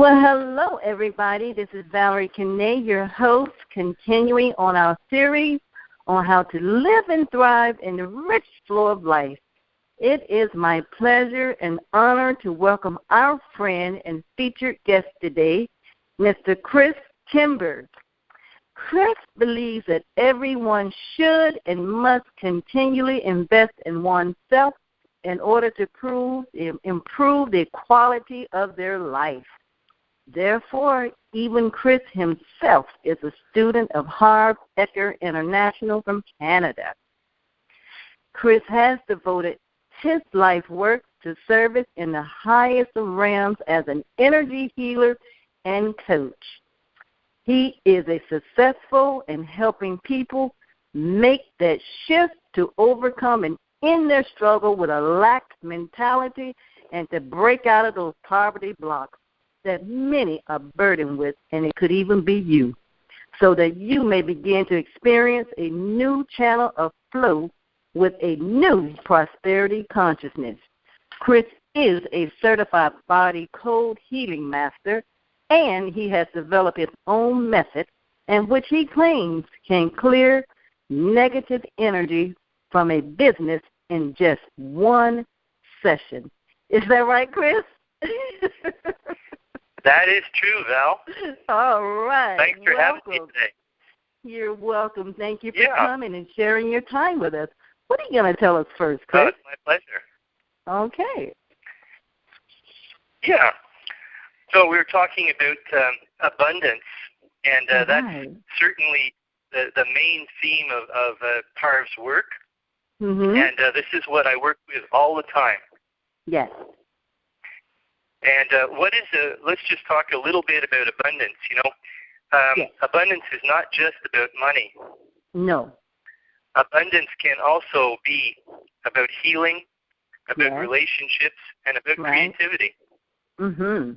Well, hello, everybody. This is Valerie Kinney, your host, continuing on our series on how to live and thrive in the rich flow of life. It is my pleasure and honor to welcome our friend and featured guest today, Mr. Chris Chimbers. Chris believes that everyone should and must continually invest in oneself in order to improve the quality of their life. Therefore, even Chris himself is a student of Harv Eker International from Canada. Chris has devoted his life work to service in the highest of realms as an energy healer and coach. He is a successful in helping people make that shift to overcome and end their struggle with a lack mentality and to break out of those poverty blocks that many are burdened with, and it could even be you, so that you may begin to experience a new channel of flow with a new prosperity consciousness. Chris is a certified body code healing master, and he has developed his own method in which he claims can clear negative energy from a business in just one session. Is that right, Chris? That is true, Val. All right. Thanks for having me today. You're welcome. Thank you for coming and sharing your time with us. What are you going to tell us first, Chris? It's my pleasure. Okay. Yeah. So we were talking about abundance, and that's certainly the main theme of Harv's work. Mm-hmm. And this is what I work with all the time. Yes. And let's just talk a little bit about abundance. Abundance is not just about money. No. Abundance can also be about healing, about relationships, and about creativity. Mm-hmm.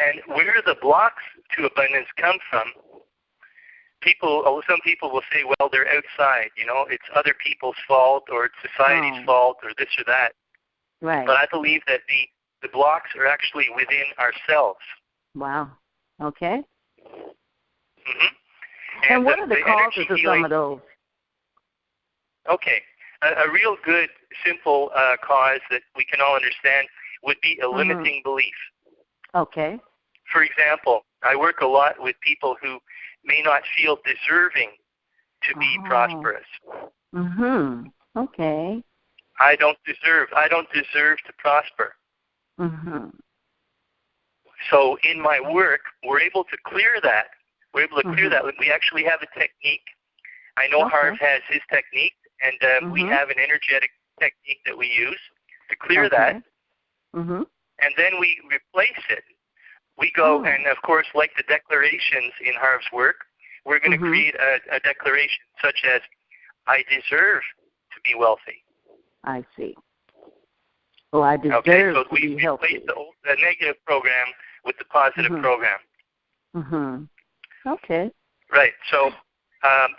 And where the blocks to abundance come from, some people will say, well, they're outside. It's other people's fault, or it's society's fault, or this or that. Right. But I believe that the blocks are actually within ourselves. Wow. Okay. Mm-hmm. And what are the causes of some of those? Okay. A real good, simple cause that we can all understand would be a limiting belief. Okay. For example, I work a lot with people who may not feel deserving to be prosperous. Mm-hmm. Okay. I don't deserve to prosper. Mm-hmm. So in my work, we're able to clear that. We're able to clear that. We actually have a technique. I know Harv has his technique, and we have an energetic technique that we use to clear that. Mm-hmm. And then we replace it. We go, and of course, like the declarations in Harv's work, we're going to create a declaration such as, I deserve to be wealthy. I see. Oh, I deserve so to we be healthy. replace the negative program with the positive program. Mm-hmm. Okay. Right. So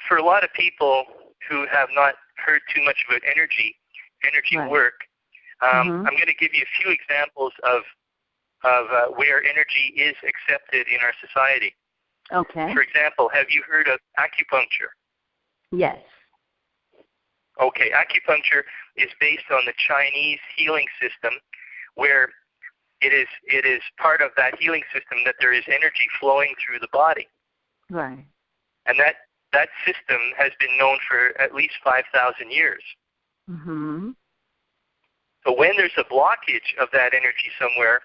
for a lot of people who have not heard too much about energy work, I'm going to give you a few examples of where energy is accepted in our society. Okay. For example, have you heard of acupuncture? Yes. Okay, acupuncture is based on the Chinese healing system, where it is part of that healing system that there is energy flowing through the body. Right. And that system has been known for at least 5,000 years. Mm-hmm. So when there's a blockage of that energy somewhere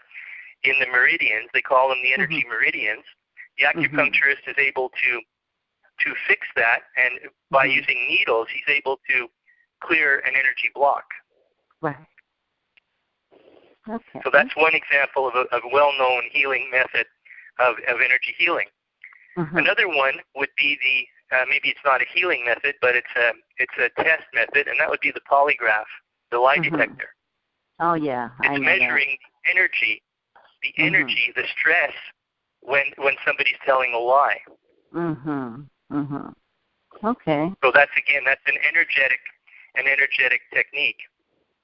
in the meridians, they call them the energy meridians, the acupuncturist is able to fix that, and by using needles, he's able to clear an energy block. Right. Okay. So that's one example of a well-known healing method of energy healing. Another one would be maybe it's not a healing method, but it's a test method, and that would be the polygraph, the lie detector. Oh yeah, it's measuring the energy, the stress when somebody's telling a lie. Okay. So that's an energetic technique.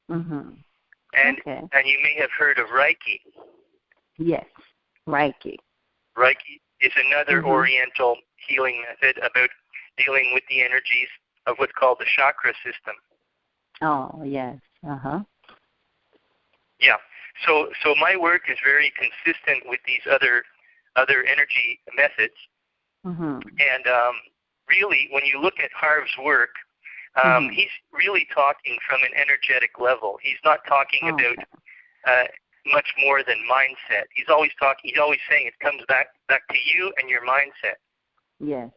And you may have heard of Reiki. Yes. Reiki. Reiki is another Oriental healing method about dealing with the energies of what's called the chakra system. Oh, yes. Yeah. So my work is very consistent with these other energy methods. And really, when you look at Harv's work, he's really talking from an energetic level. He's not talking about much more than mindset. He's always saying it comes back to you and your mindset. Yes,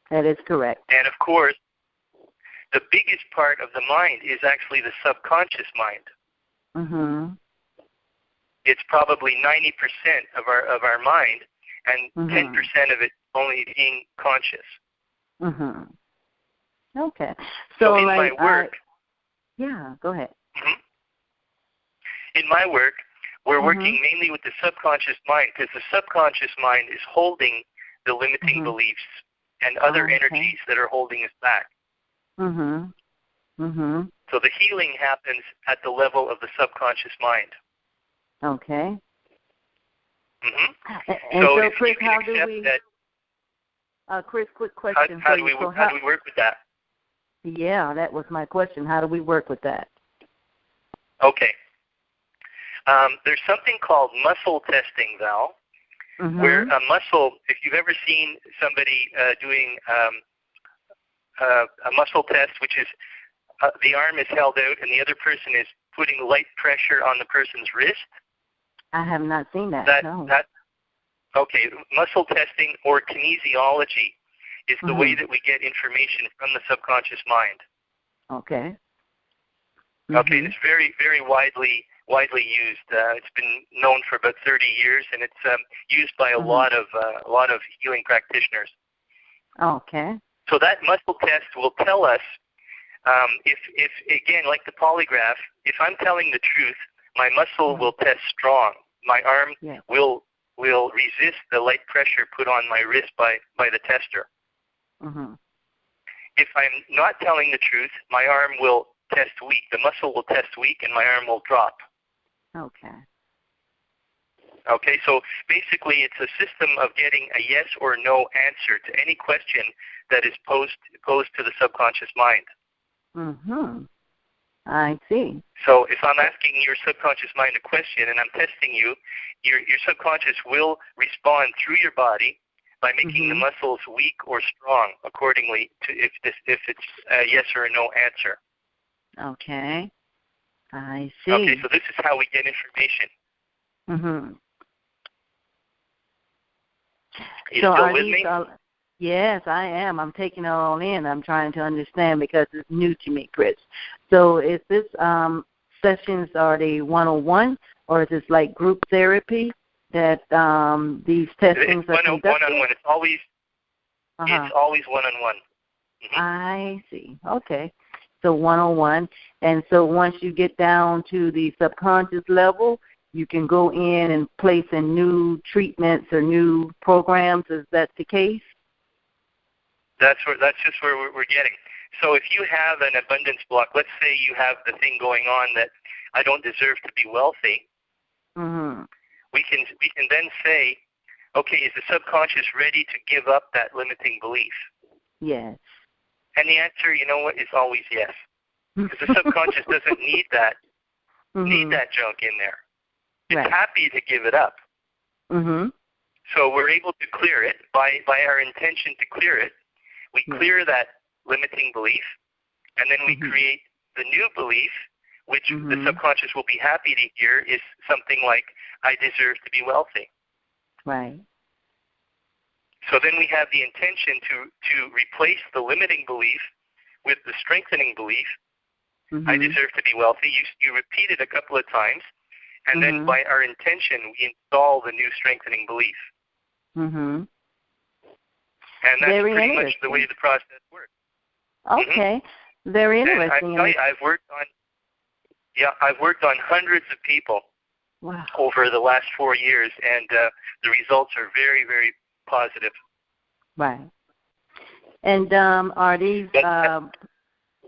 that is correct. And of course, the biggest part of the mind is actually the subconscious mind. It's probably 90% of our mind, and 10% of it only being conscious. Okay. So in my work, go ahead. In my work, we're working mainly with the subconscious mind, because the subconscious mind is holding the limiting beliefs and other energies that are holding us back. So the healing happens at the level of the subconscious mind. Okay. And so Chris, how do we? Chris, quick question. How do we work with that? Yeah, that was my question. How do we work with that? Okay. There's something called muscle testing, Val, where a muscle, if you've ever seen somebody doing a muscle test, which is the arm is held out and the other person is putting light pressure on the person's wrist. I have not seen that. No. Okay, muscle testing or kinesiology is the way that we get information from the subconscious mind. Okay. Okay, and it's very, very widely used. It's been known for about 30 years, and it's used by a lot of healing practitioners. Okay. So that muscle test will tell us if again, like the polygraph, if I'm telling the truth, my muscle will test strong. My arm will resist the light pressure put on my wrist by the tester. If I'm not telling the truth, my arm will test weak. The muscle will test weak, and my arm will drop. Okay. Okay, so basically it's a system of getting a yes or no answer to any question that is posed to the subconscious mind. I see. So if I'm asking your subconscious mind a question and I'm testing you, your subconscious will respond through your body by making the muscles weak or strong accordingly to if it's a yes or a no answer. Okay. I see. Okay, so this is how we get information. You still with me? Yes, I am. I'm taking it all in. I'm trying to understand because it's new to me, Chris. So is this sessions, are they one-on-one, or is this like group therapy that these testings are conducted? One-on-one. It's always one-on-one. I see. Okay. So one-on-one. And so once you get down to the subconscious level, you can go in and place in new treatments or new programs. Is that the case? That's just where we're getting. So if you have an abundance block, let's say you have the thing going on that I don't deserve to be wealthy, we can then say, okay, is the subconscious ready to give up that limiting belief? Yes. And the answer, you know what, is always yes. Because the subconscious doesn't need that junk in there. It's happy to give it up. So we're able to clear it by our intention to clear it. We clear that limiting belief, and then we create the new belief, which the subconscious will be happy to hear is something like, I deserve to be wealthy. Right. So then we have the intention to replace the limiting belief with the strengthening belief. I deserve to be wealthy. You repeat it a couple of times, and then by our intention, we install the new strengthening belief. And that's pretty much the way the process works. Okay. Very interesting. And I tell you, I've worked on hundreds of people over the last 4 years, and the results are very, very positive. Right. And are these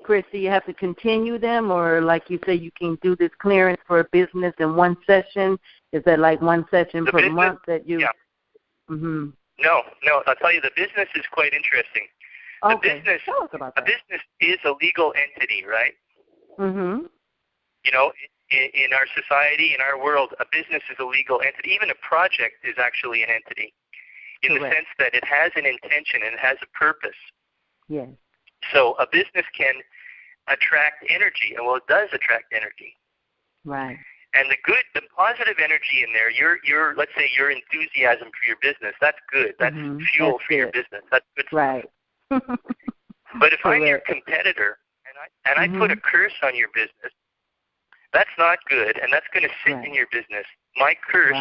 Chris, do you have to continue them, or like you say, you can do this clearance for a business in one session? Is that like one session per month that you? Yeah. Mm-hmm. No. I'll tell you, the business is quite interesting. Okay. Tell us about that. A business is a legal entity, right? Mm-hmm. You know, in our society, in our world, a business is a legal entity. Even a project is actually an entity, in the sense that it has an intention and it has a purpose. Yes. So a business can attract energy, and well, it does attract energy. Right. And the positive energy in there, let's say your enthusiasm for your business, that's good. That's fuel for your business. That's good stuff. Right. But if I'm your competitor and I put a curse on your business, that's not good, and that's going to sit in your business. My curse,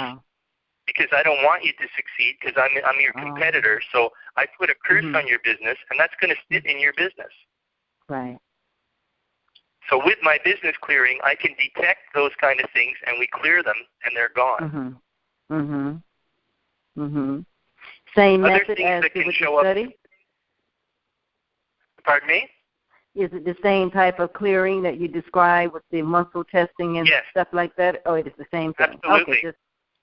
because I don't want you to succeed, because I'm your competitor, so I put a curse on your business, and that's going to sit in your business. Right. So with my business clearing, I can detect those kind of things, and we clear them, and they're gone. Same Other method things as that with can the show study? up. Pardon me? Is it the same type of clearing that you describe with the muscle testing and stuff like that? Oh, it is the same thing. Absolutely. Okay, just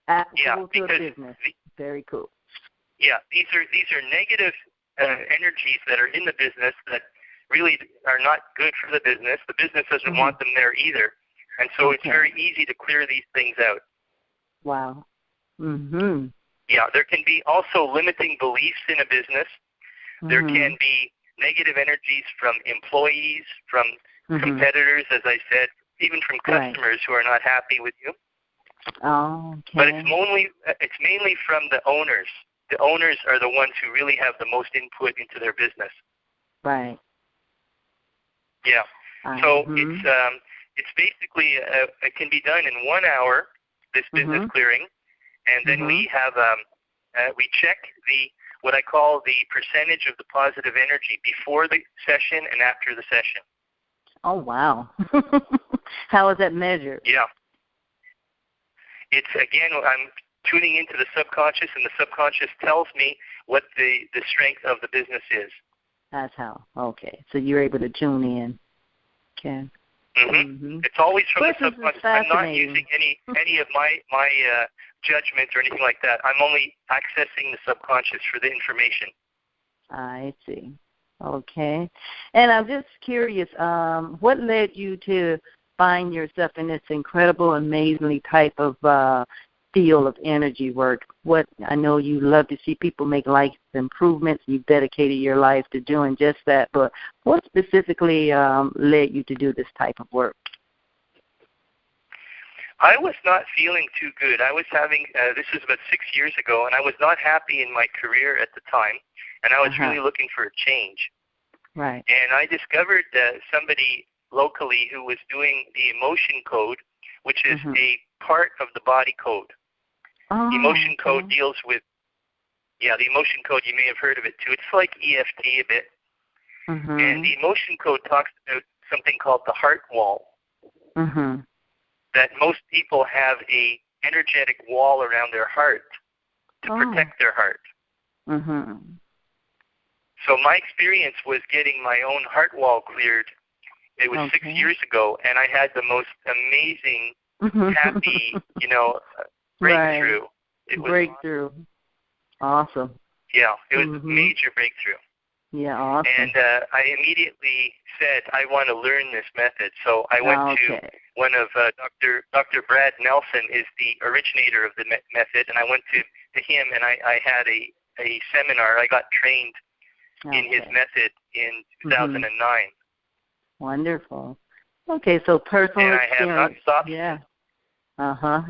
applicable to a business. Very cool. Yeah, these are negative energies that are in the business that really are not good for the business. The business doesn't want them there either. And so it's very easy to clear these things out. Wow. Yeah, there can be also limiting beliefs in a business. There can be negative energies from employees, from competitors, as I said, even from customers who are not happy with you. Oh, okay. But it's mainly from the owners. The owners are the ones who really have the most input into their business. Right. Yeah. So it's basically it can be done in 1 hour, this business clearing, and then we have we check what I call the percentage of the positive energy before the session and after the session. Oh, wow. How is that measured? Yeah. It's, again, I'm tuning into the subconscious, and the subconscious tells me what the strength of the business is. That's how. Okay. So you're able to tune in. Okay. It's always from the subconscious. I'm not using any of my judgments or anything like that. I'm only accessing the subconscious for the information. I see. Okay. And I'm just curious, what led you to find yourself in this incredible, amazingly type of field of energy work? I know you love to see people make life improvements. You've dedicated your life to doing just that. But what specifically led you to do this type of work? I was not feeling too good. I was having, this was about 6 years ago, and I was not happy in my career at the time, and I was really looking for a change. Right. And I discovered somebody locally who was doing the emotion code, which is a part of the body code. The emotion code deals with, the emotion code, you may have heard of it too. It's like EFT a bit. And the emotion code talks about something called the heart wall. That most people have a energetic wall around their heart to protect their heart. So my experience was getting my own heart wall cleared. It was 6 years ago, and I had the most amazing, happy, breakthrough. It was breakthrough. Awesome. Yeah, it was a major breakthrough. Yeah, awesome. And I immediately said, I want to learn this method. So I went to one of Dr. Brad Nelson is the originator of the method, and I went to him, and I had a seminar. I got trained in his method in 2009. Wonderful. Okay, so personal experience. And I have not stopped. Yeah.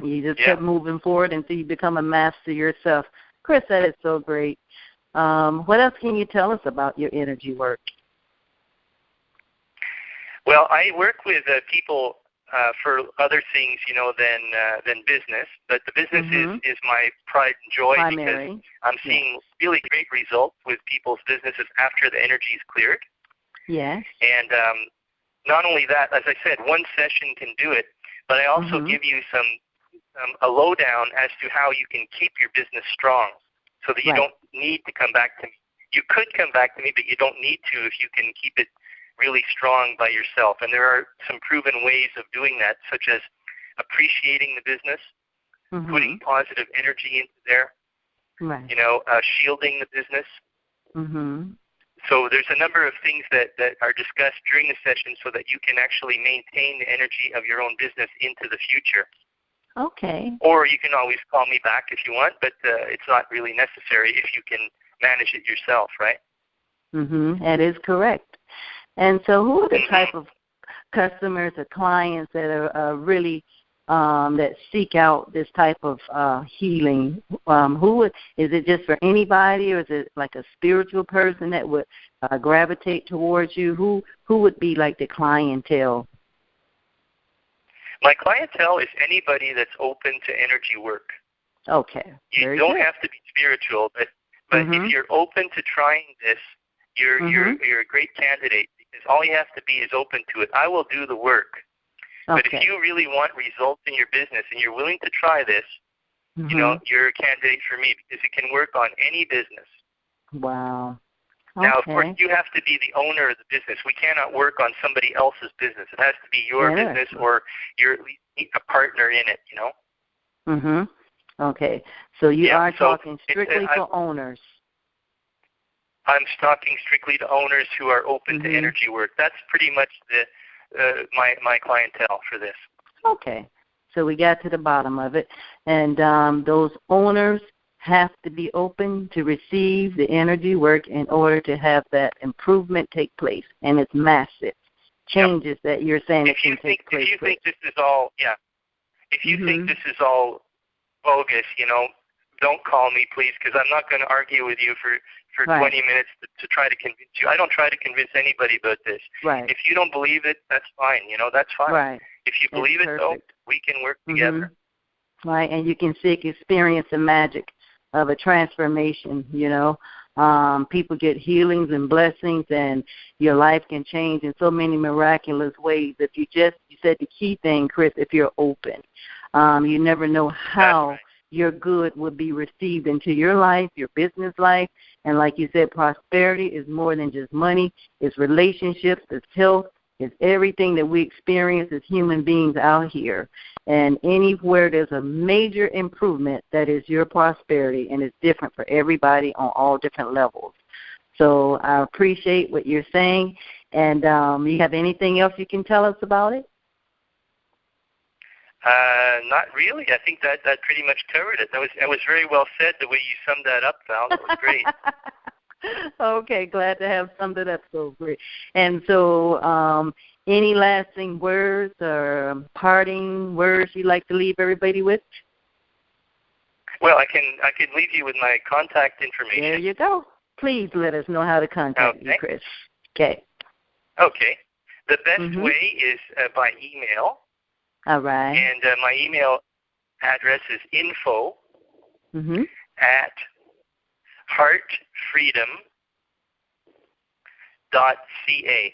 You just kept moving forward until you become a master yourself. Chris, that is so great. What else can you tell us about your energy work? Well, I work with people for other things, than business. But the business is my pride and joy because I'm seeing really great results with people's businesses after the energy is cleared. Yes. And not only that, as I said, one session can do it, but I also give you a lowdown as to how you can keep your business strong so that you don't need to come back to me. You could come back to me, but you don't need to if you can keep it really strong by yourself. And there are some proven ways of doing that, such as appreciating the business, putting positive energy into there, right. Shielding the business. Mm-hmm. So there's a number of things that are discussed during the session so that you can actually maintain the energy of your own business into the future. Okay. Or you can always call me back if you want, but it's not really necessary if you can manage it yourself, right? That is correct. And so who are the type of customers or clients that are really that seek out this type of healing? Is it just for anybody, or is it like a spiritual person that would gravitate towards you? Who would be like the clientele? My clientele is anybody that's open to energy work. Okay. You don't have to be spiritual, but if you're open to trying this, you're a great candidate, because all you have to be is open to it. I will do the work. Okay. But if you really want results in your business and you're willing to try this, you're a candidate for me, because it can work on any business. Wow. Okay. Now, of course, you have to be the owner of the business. We cannot work on somebody else's business. It has to be your business, or you're at least a partner in it, Okay. So you are talking strictly for owners. I'm talking strictly to owners who are open to energy work. That's pretty much my clientele for this. Okay. So we got to the bottom of it. And those owners have to be open to receive the energy work in order to have that improvement take place. And it's massive changes that you're saying it can take place. If you think this is all, if you think this is all bogus, don't call me, please, because I'm not going to argue with you for 20 minutes to try to convince you. I don't try to convince anybody about this. Right. If you don't believe it, that's fine. That's fine. Right. If you believe it, though, we can work together. Right, and you can experience the magic of a transformation, People get healings and blessings, and your life can change in so many miraculous ways. If you said the key thing, Chris, if you're open. You never know how your good will be received into your life, your business life. And like you said, prosperity is more than just money. It's relationships, it's health, it's everything that we experience as human beings out here. And anywhere there's a major improvement, that is your prosperity, and it's different for everybody on all different levels. So I appreciate what you're saying. And you have anything else you can tell us about it? Not really. I think that pretty much covered it. That was very well said, the way you summed that up, Val. That was great. Okay, glad to have summed it up so great. And so any lasting words or parting words you'd like to leave everybody with? Well, I can leave you with my contact information. There you go. Please let us know how to contact you, Chris. Okay. Okay. The best way is by email. All right. And my email address is info at heartfreedom.ca.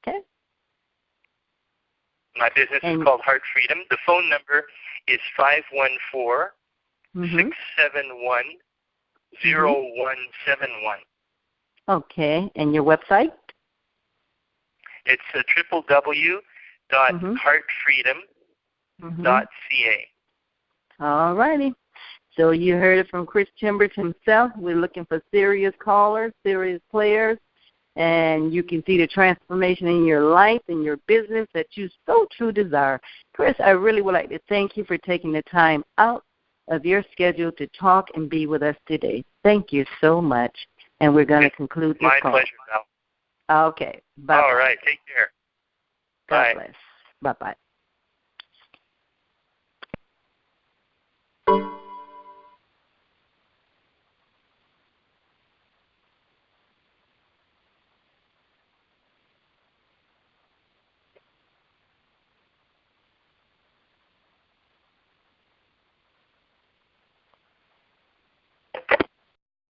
Okay. My business is called Heart Freedom. The phone number is 514-671-0171. Okay. And your website? It's www.heartfreedom.ca. All righty. So you heard it from Chris Chimbers himself. We're looking for serious callers, serious players, and you can see the transformation in your life and your business that you so truly desire. Chris, I really would like to thank you for taking the time out of your schedule to talk and be with us today. Thank you so much. And we're going to conclude this call. My pleasure, Val. Okay. Bye-bye. All right. Take care. God bless. Bye-bye.